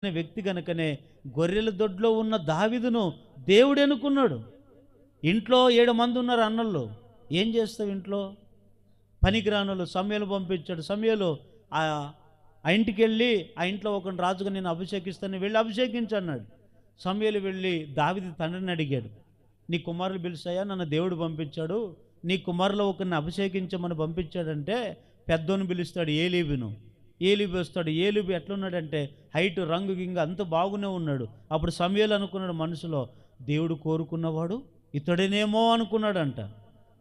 అనే వ్యక్తి కనుకనే గొర్రెల దొడ్లో ఉన్న దావీదును దేవుడు ఎన్నుకున్నాడు. ఇంట్లో 7 మంది ఉన్నారు అన్నల్లో. ఏం చేస్తావు ఇంట్లో? పనికిరానోళ్ళు సమూయేలు పంపించాడు. సమూయేలు ఆ ఆ ఇంటికి వెళ్ళి ఆ ఇంట్లో ఒకరిని రాజుగా నేను అభిషేకిస్తాను, వెళ్ళి అభిషేకించు అన్నాడు. సమూయేలు వెళ్ళి దావీదు తండ్రిని అడిగాడు, నీ కుమారులు పిలిచాయా? నన్ను దేవుడు పంపించాడు, నీ కుమారులో ఒకరిని అభిషేకించమని పంపించాడంటే పెద్దోని పిలుస్తాడు ఏలీబును. ఏలీబు వస్తాడు. ఏలీబు ఎట్లున్నాడంటే హైట్, రంగు గింగ అంత బాగునే ఉన్నాడు. అప్పుడు సమూయేలు అనుకున్నాడు మనసులో, దేవుడు కోరుకున్నవాడు ఇతడేనేమో అనుకున్నాడంట.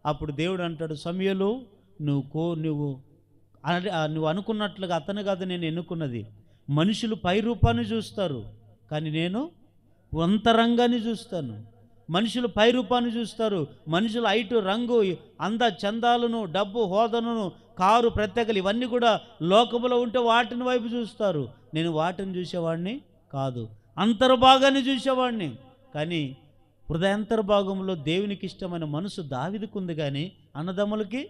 అప్పుడు దేవుడు అంటాడు, సమూయేలు నువ్వు అనుకున్నట్లుగా అతను కాదు నేను ఎన్నుకున్నది. మనుషులు పై రూపాన్ని చూస్తారు, కానీ నేను అంతరంగాన్ని చూస్తాను. మనుషులు పై రూపాన్ని చూస్తారు, మనుషులు హైటు, రంగు, అంద చందాలను, డబ్బు, హోదను, కారు, ప్రత్యేకలు ఇవన్నీ కూడా లోకములో ఉంటే వాటిని వైపు చూస్తారు. నేను వాటిని చూసేవాడిని కాదు, అంతర్భాగాన్ని చూసేవాడిని. కానీ హృదయాంతర్భాగంలో దేవునికి ఇష్టమైన మనసు దావీదుకు ఉంది, కానీ అన్నదమ్ములకి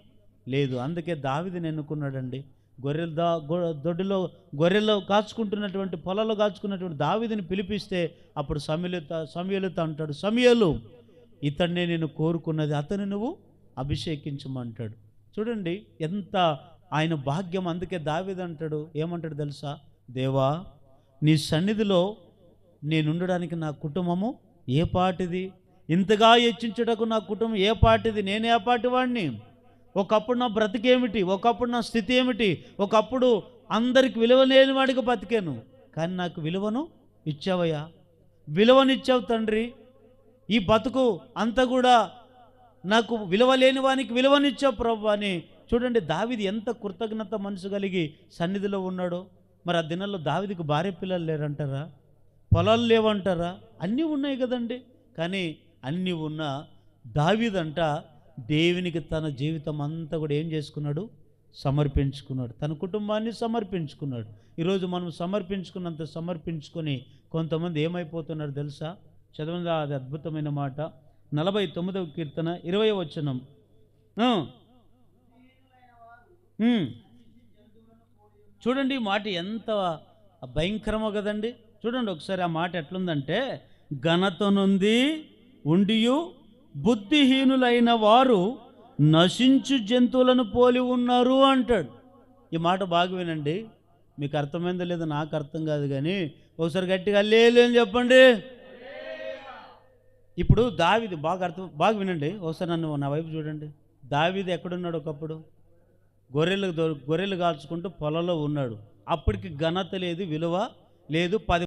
లేదు. అందుకే దావీదుని ఎన్నుకున్నాడండి. దొడ్డిలో గొర్రెలు కాచుకుంటున్నటువంటి, పొలాల్లో కాచుకున్నటువంటి దావీదుని పిలిపిస్తే అప్పుడు సమూయేలుతో అంటాడు, సమూయేలు ఇతన్నే నేను కోరుకున్నది, అతను నువ్వు అభిషేకించమంటాడు. చూడండి ఎంత ఆయన భాగ్యం. అందుకే దావీదు అంటాడు, ఏమంటాడు తెలుసా? దేవా, నీ సన్నిధిలో నేనుండడానికి నా కుటుంబము ఏ పాటిది, ఇంతగా హెచ్చించుటకు నా కుటుంబం ఏ పాటిది, నేనే ఆ పాటి వాడిని. ఒకప్పుడు నా బ్రతికేమిటి, ఒకప్పుడు నా స్థితి ఏమిటి, ఒకప్పుడు అందరికి విలువ లేని వాడికి బతికాను, కానీ నాకు విలువను ఇచ్చావయ్యా, విలువనిచ్చావు తండ్రి. ఈ బతుకు అంతా కూడా నాకు విలువ లేని వానికి విలువనిచ్చావు ప్రభు అని. చూడండి దావీదు ఎంత కృతజ్ఞత మనసు కలిగి సన్నిధిలో ఉన్నాడో. మరి ఆ దినాల్లో దావీదుకు భార్య పిల్లలు లేరంటారా? పొలాలు లేవంటారా? అన్నీ ఉన్నాయి కదండి. కానీ అన్నీ ఉన్న దావీదంట దేవునికి తన జీవితం అంతా కూడా ఏం చేసుకున్నాడు? సమర్పించుకున్నాడు. తన కుటుంబాన్ని సమర్పించుకున్నాడు. ఈరోజు మనం సమర్పించుకున్నంత సమర్పించుకొని కొంతమంది ఏమైపోతున్నారు తెలుసా? చదవండి అది అద్భుతమైన మాట. 49వ కీర్తన 20వ వచనం. చూడండి ఈ మాట ఎంత భయంకరమో కదండి. చూడండి ఒకసారి ఆ మాట ఎట్లుందంటే, ఘనత నొంది ఉండియు బుద్ధిహీనులైన వారు నశించు జంతువులను పోలి ఉన్నారు అంటాడు. ఈ మాట బాగా వినండి. మీకు అర్థమైందో లేదో నాకు అర్థం కాదు, కానీ ఒకసారి గట్టిగా హల్లెలూయా అని చెప్పండి. ఇప్పుడు దావీదు బాగా వినండి. ఒకసారి నా వైపు చూడండి. దావీదు ఎక్కడున్నాడు? ఒకప్పుడు గొర్రెలు కాల్చుకుంటూ పొలంలో ఉన్నాడు. అప్పటికి ఘనత లేదు, విలువ లేదు. 10